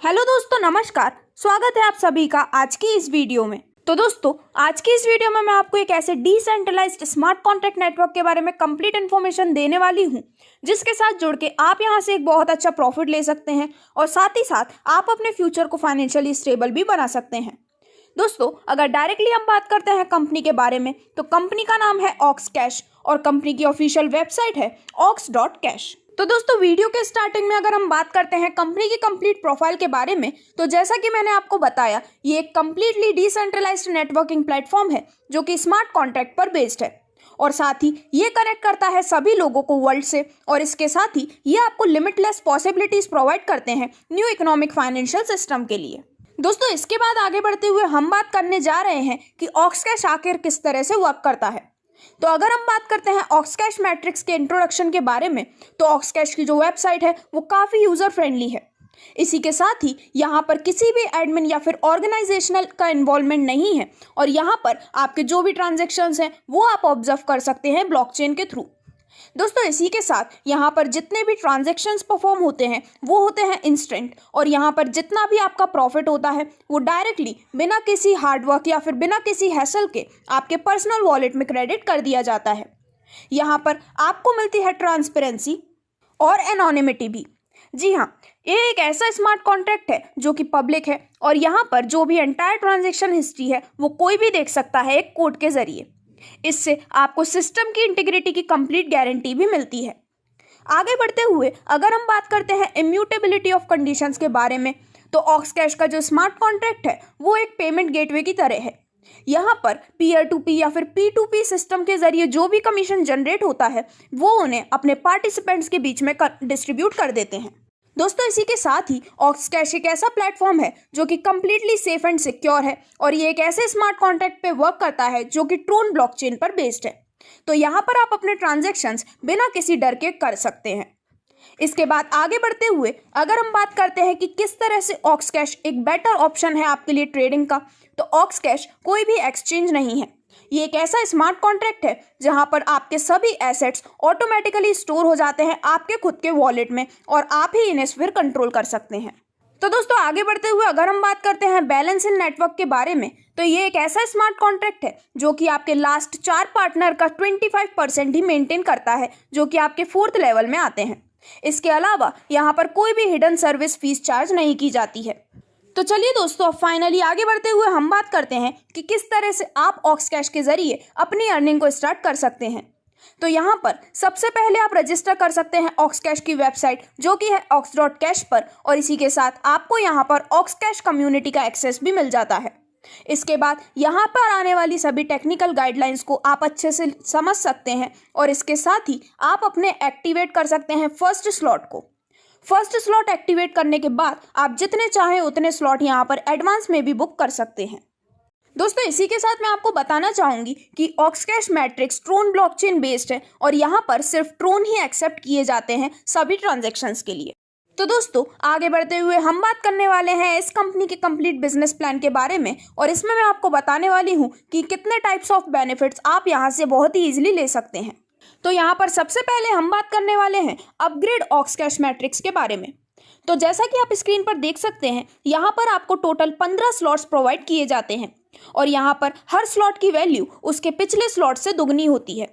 Hello दोस्तों, नमस्कार। स्वागत है आप सभी का आज की इस वीडियो में। तो दोस्तों, आज की इस वीडियो में मैं आपको एक ऐसे डिसेंट्रलाइज्ड स्मार्ट कॉन्ट्रैक्ट नेटवर्क के बारे में कंप्लीट इन्फॉर्मेशन देने वाली हूं, जिसके साथ जुड़ के आप यहां से एक बहुत अच्छा प्रॉफिट ले सकते हैं और साथ ही साथ आप अपने फ्यूचर को फाइनेंशियली स्टेबल भी बना सकते हैं। दोस्तों, अगर डायरेक्टली हम बात करते हैं कंपनी के बारे में, तो कंपनी का नाम है ऑक्सकैश और कंपनी की ऑफिशियल वेबसाइट है ox.cash। तो दोस्तों, वीडियो के स्टार्टिंग में अगर हम बात करते हैं कंपनी की कंप्लीट प्रोफाइल के बारे में, तो जैसा कि मैंने आपको बताया, ये एक कंप्लीटली डिसेंट्रलाइज्ड नेटवर्किंग प्लेटफॉर्म है जो कि स्मार्ट कॉन्ट्रैक्ट पर बेस्ड है और साथ ही ये कनेक्ट करता है सभी लोगों को वर्ल्ड से, और इसके साथ ही ये आपको लिमिटलेस पॉसिबिलिटीज प्रोवाइड करते हैं न्यू इकोनॉमिक फाइनेंशियल सिस्टम के लिए। दोस्तों, इसके बाद आगे बढ़ते हुए हम बात करने जा रहे हैं कि ऑक्सकैश आखिर किस तरह से वर्क करता है। तो अगर हम बात करते हैं ऑक्सकैश मैट्रिक्स के इंट्रोडक्शन के बारे में, तो ऑक्सकैश की जो वेबसाइट है वो काफ़ी यूज़र फ्रेंडली है। इसी के साथ ही यहाँ पर किसी भी एडमिन या फिर ऑर्गेनाइजेशनल का इन्वॉल्वमेंट नहीं है और यहाँ पर आपके जो भी ट्रांजैक्शंस हैं वो आप ऑब्जर्व कर सकते हैं ब्लॉकचेन के थ्रू। दोस्तों, इसी के साथ यहाँ पर जितने भी ट्रांजैक्शंस परफॉर्म होते हैं वो होते हैं इंस्टेंट, और यहाँ पर जितना भी आपका प्रॉफिट होता है वो डायरेक्टली बिना किसी हार्डवर्क या फिर बिना किसी हैसल के आपके पर्सनल वॉलेट में क्रेडिट कर दिया जाता है। यहाँ पर आपको मिलती है ट्रांसपेरेंसी और एनोनिमिटी भी। जी हाँ, ये एक ऐसा स्मार्ट कॉन्ट्रैक्ट है जो कि पब्लिक है और यहाँ पर जो भी एंटायर ट्रांजैक्शन हिस्ट्री है वो कोई भी देख सकता है एक कोड के जरिए। इससे आपको सिस्टम की इंटीग्रिटी की कंप्लीट गारंटी भी मिलती है। आगे बढ़ते हुए अगर हम बात करते हैं इम्यूटेबिलिटी ऑफ कंडीशंस के बारे में, तो ऑक्सकैश का जो स्मार्ट कॉन्ट्रैक्ट है वो एक पेमेंट गेटवे की तरह है। यहाँ पर पीयर टू पी या फिर P2P सिस्टम के जरिए जो भी कमीशन जनरेट होता है वो उन्हें अपने पार्टिसिपेंट्स के बीच में डिस्ट्रीब्यूट कर देते हैं। दोस्तों, इसी के साथ ही ऑक्सकैश एक ऐसा प्लेटफॉर्म है जो कि कम्प्लीटली सेफ एंड सिक्योर है और ये एक ऐसे स्मार्ट कॉन्ट्रैक्ट पे वर्क करता है जो कि ट्रोन ब्लॉकचेन पर बेस्ड है। तो यहाँ पर आप अपने ट्रांजैक्शंस बिना किसी डर के कर सकते हैं। इसके बाद आगे बढ़ते हुए अगर हम बात करते हैं कि किस तरह से ऑक्सकैश एक बेटर ऑप्शन है आपके लिए ट्रेडिंग का, तो ऑक्सकैश कोई भी एक्सचेंज नहीं है। ये एक ऐसा स्मार्ट कॉन्ट्रैक्ट है जहां पर आपके सभी एसेट्स ऑटोमेटिकली स्टोर हो जाते हैं आपके खुद के वॉलेट में और आप ही इन्हें फिर कंट्रोल कर सकते हैं। तो दोस्तों, आगे बढ़ते हुए अगर हम बात करते हैं बैलेंस इन नेटवर्क के बारे में, तो ये एक ऐसा स्मार्ट कॉन्ट्रैक्ट है जो कि आपके लास्ट 4 पार्टनर का 25% ही मेंटेन करता है, जो कि आपके 4th लेवल में आते हैं। इसके अलावा यहाँ पर कोई भी हिडन सर्विस फीस चार्ज नहीं की जाती है। तो चलिए दोस्तों, अब फाइनली आगे बढ़ते हुए हम बात करते हैं कि किस तरह से आप ऑक्सकैश के जरिए अपनी अर्निंग को स्टार्ट कर सकते हैं। तो यहाँ पर सबसे पहले आप रजिस्टर कर सकते हैं ऑक्सकैश की वेबसाइट जो कि है ox.cash पर, और इसी के साथ आपको यहाँ पर ऑक्सकैश कम्युनिटी का एक्सेस भी मिल जाता है। इसके बाद यहाँ पर आने वाली सभी टेक्निकल गाइडलाइंस को आप अच्छे से समझ सकते हैं और इसके साथ ही आप अपने एक्टिवेट कर सकते हैं फर्स्ट स्लॉट को। फर्स्ट स्लॉट एक्टिवेट करने के बाद आप जितने चाहें उतने स्लॉट यहाँ पर एडवांस में भी बुक कर सकते हैं। दोस्तों, इसी के साथ मैं आपको बताना चाहूंगी कि ऑक्सकैश मैट्रिक्स ट्रोन ब्लॉकचेन बेस्ड है और यहाँ पर सिर्फ ट्रोन ही एक्सेप्ट किए जाते हैं सभी ट्रांजैक्शंस के लिए। तो दोस्तों, आगे बढ़ते हुए हम बात करने वाले हैं इस कंपनी के कंप्लीट बिजनेस प्लान के बारे में, और इसमें मैं आपको बताने वाली हूँ कि कितने टाइप्स ऑफ बेनिफिट्स आप यहाँ से बहुत ही ईजिली ले सकते हैं। तो यहाँ पर सबसे पहले हम बात करने वाले हैं अपग्रेड ऑक्सकैश मैट्रिक्स के बारे में। तो जैसा कि आप स्क्रीन पर देख सकते हैं, यहाँ पर आपको टोटल 15 स्लॉट्स प्रोवाइड किए जाते हैं और यहाँ पर हर स्लॉट की वैल्यू उसके पिछले स्लॉट से दुगनी होती है।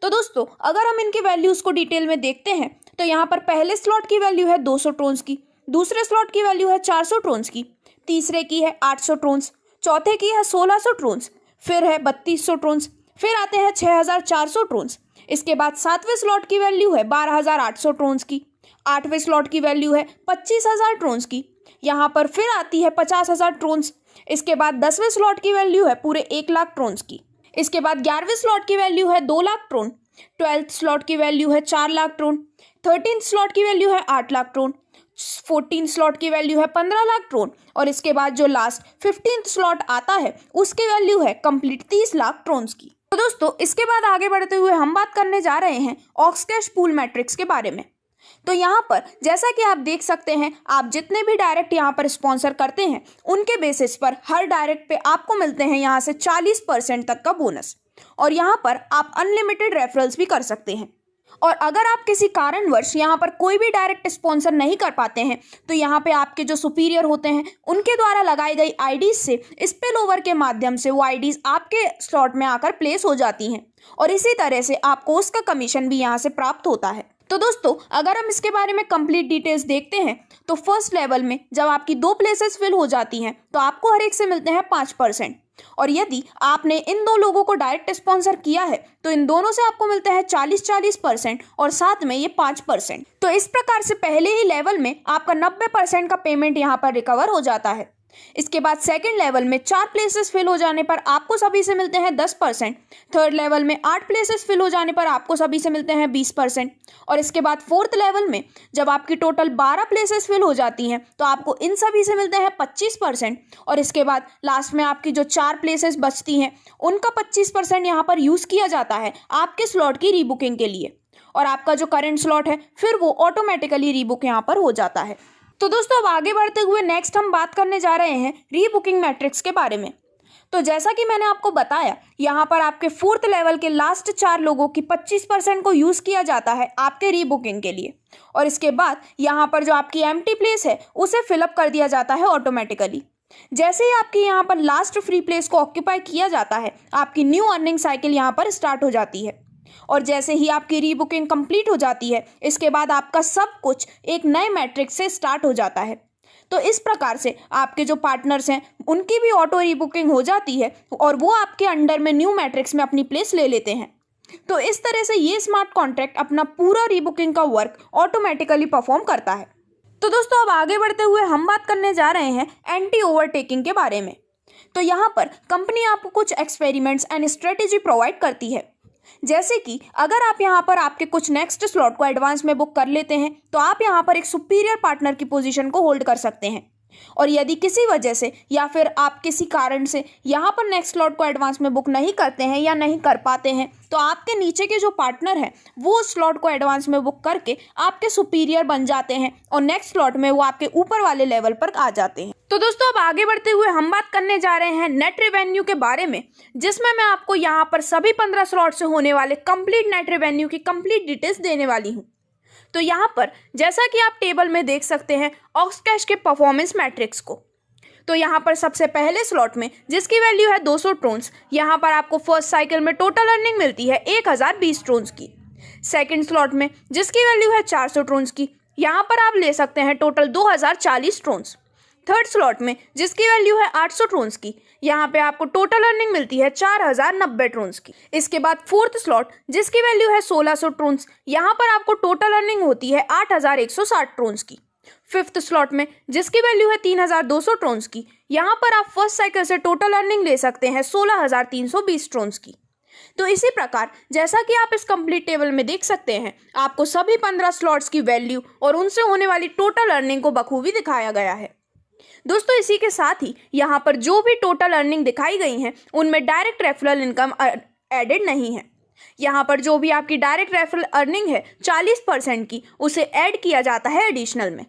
तो दोस्तों, अगर हम इनके वैल्यूज को डिटेल में देखते हैं, तो यहाँ पर पहले स्लॉट की वैल्यू है 200 ट्रोन्स की, दूसरे स्लॉट की वैल्यू है 400 ट्रोन्स की, तीसरे की है 800 ट्रोन्स, चौथे की है 1600 ट्रोन्स, फिर है 3200 ट्रोन्स, फिर आते हैं 6400 ट्रोन्स। इसके बाद 7वें स्लॉट की वैल्यू है 12800 ट्रोन्स की, 8वें स्लॉट की वैल्यू है 25000 ट्रोन्स की, यहाँ पर फिर आती है 50000 ट्रोन्स। इसके बाद 10वें स्लॉट की वैल्यू है पूरे 1 लाख ट्रोन्स की। इसके बाद 11वें स्लॉट की वैल्यू है 2 लाख ट्रोन, 12th स्लॉट की वैल्यू है 4 लाख ट्रोन, 13th स्लॉट की वैल्यू है 8 लाख ट्रोन, 14th स्लॉट की वैल्यू है 15 लाख ट्रोन, और इसके बाद जो लास्ट 15th स्लॉट आता है उसकी वैल्यू है कंप्लीट 30 लाख ट्रोन्स की। तो दोस्तों, इसके बाद आगे बढ़ते हुए हम बात करने जा रहे हैं ऑक्सकैश पूल मैट्रिक्स के बारे में। तो यहाँ पर जैसा कि आप देख सकते हैं, आप जितने भी डायरेक्ट यहाँ पर स्पॉन्सर करते हैं उनके बेसिस पर हर डायरेक्ट पे आपको मिलते हैं यहाँ से 40% तक का बोनस, और यहाँ पर आप अनलिमिटेड रेफरल्स भी कर सकते हैं। और अगर आप किसी कारणवश यहाँ पर कोई भी डायरेक्ट स्पॉन्सर नहीं कर पाते हैं तो यहाँ पे आपके जो सुपीरियर होते हैं उनके द्वारा लगाई गई आईडीज से स्पिल ओवर के माध्यम से वो आईडीज आपके स्लॉट में आकर प्लेस हो जाती हैं और इसी तरह से आपको उसका कमीशन भी यहाँ से प्राप्त होता है। तो दोस्तों अगर हम इसके बारे में कंप्लीट डिटेल्स देखते हैं तो फर्स्ट लेवल में जब आपकी 2 प्लेसेस फिल हो जाती हैं तो आपको हर एक से मिलते हैं 5%। और यदि आपने इन 2 लोगों को डायरेक्ट स्पॉन्सर किया है तो इन दोनों से आपको मिलता है 40% और साथ में ये 5%। तो इस प्रकार से पहले ही लेवल में आपका 90% का पेमेंट यहाँ पर रिकवर हो जाता है। इसके बाद सेकंड लेवल में 4 प्लेसेस फिल हो जाने पर आपको सभी से मिलते हैं 10%। थर्ड लेवल में 8 प्लेसेस फिल हो जाने पर आपको सभी से मिलते हैं 20%। और इसके बाद फोर्थ लेवल में जब आपकी टोटल 12 प्लेसेस फिल हो जाती हैं तो आपको इन सभी से मिलते हैं 25%। और इसके बाद लास्ट में आपकी जो 4 प्लेसेस बचती हैं उनका 25% यहाँ पर यूज़ किया जाता है आपके स्लॉट की रीबुकिंग के लिए और आपका जो करंट स्लॉट है फिर वो ऑटोमेटिकली रीबुक यहाँ पर हो जाता है। तो दोस्तों अब आगे बढ़ते हुए नेक्स्ट हम बात करने जा रहे हैं रीबुकिंग मैट्रिक्स के बारे में। तो जैसा कि मैंने आपको बताया यहाँ पर आपके 4th लेवल के लास्ट 4 लोगों की 25% को यूज़ किया जाता है आपके रीबुकिंग के लिए और इसके बाद यहाँ पर जो आपकी एम्प्टी प्लेस है उसे फिलअप कर दिया जाता है ऑटोमेटिकली। जैसे ही आपकी यहाँ पर लास्ट फ्री प्लेस को ऑक्यूपाई किया जाता है आपकी न्यू अर्निंग साइकिल यहाँ पर स्टार्ट हो जाती है और जैसे ही आपकी रीबुकिंग कंप्लीट हो जाती है इसके बाद आपका सब कुछ एक नए मैट्रिक्स से स्टार्ट हो जाता है। तो इस प्रकार से आपके जो पार्टनर्स हैं उनकी भी ऑटो रीबुकिंग हो जाती है और वो आपके अंडर में न्यू मैट्रिक्स में अपनी प्लेस ले लेते हैं। तो इस तरह से ये स्मार्ट कॉन्ट्रैक्ट अपना पूरा रीबुकिंग का वर्क ऑटोमेटिकली परफॉर्म करता है। तो दोस्तों अब आगे बढ़ते हुए हम बात करने जा रहे हैं एंटी ओवरटेकिंग के बारे में। तो यहाँ पर कंपनी आपको कुछ एक्सपेरिमेंट्स एंड स्ट्रेटेजी प्रोवाइड करती है। जैसे कि अगर आप यहाँ पर आपके कुछ नेक्स्ट स्लॉट को एडवांस में बुक कर लेते हैं तो आप यहाँ पर एक सुपीरियर पार्टनर की पोजीशन को होल्ड कर सकते हैं और यदि किसी वजह से या फिर आप किसी कारण से यहाँ पर नेक्स्ट स्लॉट को एडवांस में बुक नहीं करते हैं या नहीं कर पाते हैं तो आपके नीचे के जो पार्टनर हैं वो स्लॉट को एडवांस में बुक करके आपके सुपीरियर बन जाते हैं और नेक्स्ट स्लॉट में वो आपके ऊपर वाले लेवल पर आ जाते हैं। तो दोस्तों अब आगे बढ़ते हुए हम बात करने जा रहे हैं नेट रेवेन्यू के बारे में, जिसमें मैं आपको यहाँ पर सभी 15 स्लॉट से होने वाले कंप्लीट नेट रेवेन्यू की कंप्लीट डिटेल्स देने वाली हूँ। तो यहाँ पर जैसा कि आप टेबल में देख सकते हैं ऑक्सकैश के परफॉर्मेंस मैट्रिक्स को। तो यहाँ पर सबसे पहले स्लॉट में जिसकी वैल्यू है 200 ट्रोन्स, यहाँ पर आपको फर्स्ट साइकिल में टोटल अर्निंग मिलती है 1020 ट्रोन्स की। सेकंड स्लॉट में जिसकी वैल्यू है 400 ट्रोन्स की, यहाँ पर आप ले सकते हैं टोटल 2040 ट्रोन्स। थर्ड स्लॉट में जिसकी वैल्यू है 800 ट्रोन्स की, यहाँ पे आपको टोटल अर्निंग मिलती है 4090 ट्रोन्स की। इसके बाद फोर्थ स्लॉट जिसकी वैल्यू है 1600 ट्रोन्स, यहाँ पर आपको टोटल अर्निंग होती है 8160 ट्रोन्स की। फिफ्थ स्लॉट में जिसकी वैल्यू है 3200 ट्रोन्स की, यहाँ पर आप फर्स्ट साइकिल से टोटल अर्निंग ले सकते हैं 16320 ट्रोन्स की। तो इसी प्रकार जैसा कि आप इस कंप्लीट टेबल में देख सकते हैं आपको सभी 15 स्लॉट्स की वैल्यू और उनसे होने वाली टोटल अर्निंग को बखूबी दिखाया गया है। दोस्तों इसी के साथ ही यहाँ पर जो भी टोटल अर्निंग दिखाई गई हैं उनमें डायरेक्ट रेफरल इनकम एडेड नहीं है। यहाँ पर जो भी आपकी डायरेक्ट रेफरल अर्निंग है 40% की, उसे ऐड किया जाता है एडिशनल में।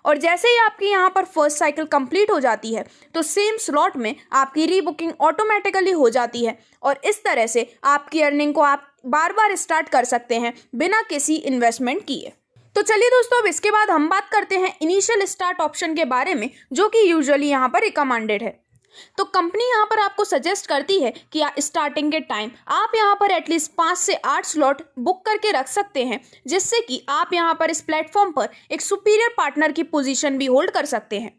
और जैसे ही आपकी यहाँ पर फर्स्ट साइकिल कंप्लीट हो जाती है तो सेम स्लॉट में आपकी रीबुकिंग ऑटोमेटिकली हो जाती है और इस तरह से आपकी अर्निंग को आप बार बार स्टार्ट कर सकते हैं बिना किसी इन्वेस्टमेंट किए। तो चलिए दोस्तों अब इसके बाद हम बात करते हैं इनिशियल स्टार्ट ऑप्शन के बारे में, जो कि यूजुअली यहाँ पर रिकमेंडेड है। तो कंपनी यहाँ पर आपको सजेस्ट करती है कि स्टार्टिंग के टाइम आप यहाँ पर एटलीस्ट 5 से 8 स्लॉट बुक करके रख सकते हैं, जिससे कि आप यहाँ पर इस प्लेटफॉर्म पर एक सुपीरियर पार्टनर की पोजीशन भी होल्ड कर सकते हैं।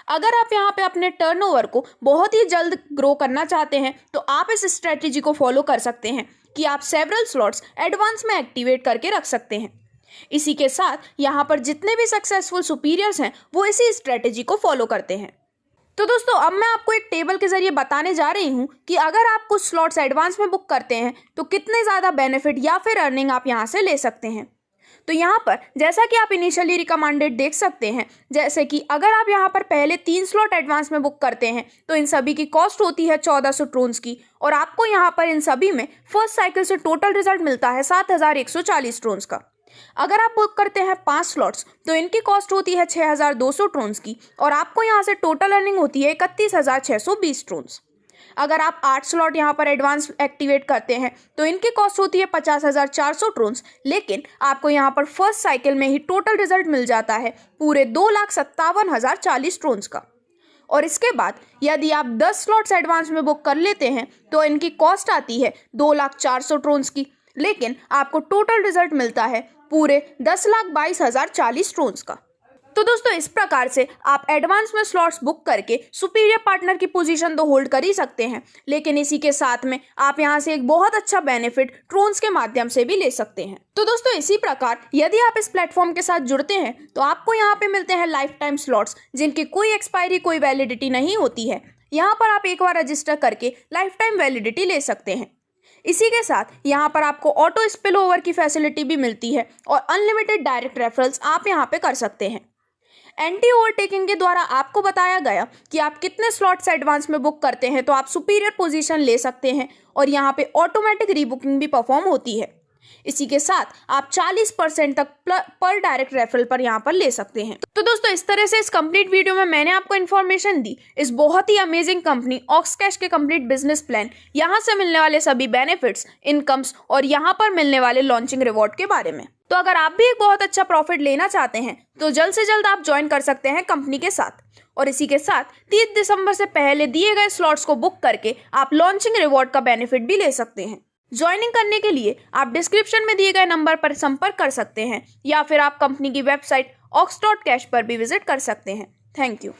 अगर आप यहाँ पे अपने टर्नओवर को बहुत ही जल्द ग्रो करना चाहते हैं तो आप इस स्ट्रेटेजी को फॉलो कर सकते हैं कि आप सेवरल स्लॉट्स एडवांस में एक्टिवेट करके रख सकते हैं। इसी के साथ यहाँ पर जितने भी सक्सेसफुल सुपीरियर्स हैं वो इसी स्ट्रेटेजी को फॉलो करते हैं। तो दोस्तों अब मैं आपको एक टेबल के जरिए बताने जा रही हूँ कि अगर आप कुछ स्लॉट्स एडवांस में बुक करते हैं तो कितने ज़्यादा बेनिफिट या फिर अर्निंग आप यहाँ से ले सकते हैं। तो यहाँ पर जैसा कि आप इनिशियली रिकमेंडेड देख सकते हैं, जैसे कि अगर आप यहाँ पर पहले 3 स्लॉट एडवांस में बुक करते हैं तो इन सभी की कॉस्ट होती है 1400 ट्रोन्स की और आपको यहाँ पर इन सभी में फर्स्ट साइकिल से टोटल रिजल्ट मिलता है 7140 ट्रोन्स का। अगर आप बुक करते हैं 5 स्लॉट्स तो इनकी कॉस्ट होती है 6200 ट्रोन्स की और आपको यहाँ से टोटल अर्निंग होती है 31620 ट्रोन्स। अगर आप 8 स्लॉट यहाँ पर एडवांस एक्टिवेट करते हैं तो इनकी कॉस्ट होती है 50,400 ट्रोन्स, लेकिन आपको यहाँ पर फर्स्ट साइकिल में ही टोटल रिजल्ट मिल जाता है पूरे 2,57,040 ट्रोन्स का। और इसके बाद यदि आप 10 स्लॉट्स एडवांस में बुक कर लेते हैं तो इनकी कॉस्ट आती है 2,04,000 ट्रोन्स की, लेकिन आपको टोटल रिजल्ट मिलता है पूरे 10,22,040 ट्रोन्स का। तो दोस्तों इस प्रकार से आप एडवांस में स्लॉट्स बुक करके सुपीरियर पार्टनर की पोजीशन तो होल्ड कर ही सकते हैं, लेकिन इसी के साथ में आप यहां से एक बहुत अच्छा बेनिफिट ट्रोन्स के माध्यम से भी ले सकते हैं। तो दोस्तों इसी प्रकार यदि आप इस प्लेटफॉर्म के साथ जुड़ते हैं तो आपको यहाँ पे मिलते हैं लाइफ टाइम स्लॉट्स, जिनकी कोई एक्सपायरी कोई वैलिडिटी नहीं होती है। यहाँ पर आप एक बार रजिस्टर करके लाइफ टाइम वैलिडिटी ले सकते हैं। इसी के साथ यहाँ पर आपको ऑटो स्पिल ओवर की फैसिलिटी भी मिलती है और अनलिमिटेड डायरेक्ट रेफरल्स आप यहाँ पे कर सकते हैं। एंटी ओवरटेकिंग के द्वारा आपको बताया गया कि आप कितने स्लॉट्स एडवांस में बुक करते हैं तो आप सुपीरियर पोजीशन ले सकते हैं और यहाँ पे ऑटोमेटिक रीबुकिंग भी परफॉर्म होती है। इसी के साथ आप 40% तक पर डायरेक्ट रेफरल पर यहाँ पर ले सकते हैं। तो दोस्तों इस तरह से इस कंप्लीट वीडियो में मैंने आपको इन्फॉर्मेशन दी इस बहुत ही अमेजिंग कंपनी ऑक्सकैश के कंप्लीट बिजनेस प्लान, यहाँ से मिलने वाले सभी बेनिफिट्स, इनकम्स और यहाँ पर मिलने वाले लॉन्चिंग रिवॉर्ड के बारे में। तो अगर आप भी एक बहुत अच्छा प्रॉफिट लेना चाहते हैं तो जल्द से जल्द आप ज्वाइन कर सकते हैं कंपनी के साथ। और इसी के साथ 30 दिसंबर से पहले दिए गए स्लॉट्स को बुक करके आप लॉन्चिंग रिवॉर्ड का बेनिफिट भी ले सकते हैं। ज्वाइनिंग करने के लिए आप डिस्क्रिप्शन में दिए गए नंबर पर संपर्क कर सकते हैं या फिर आप कंपनी की वेबसाइट ox.cash पर भी विजिट कर सकते हैं। Thank you.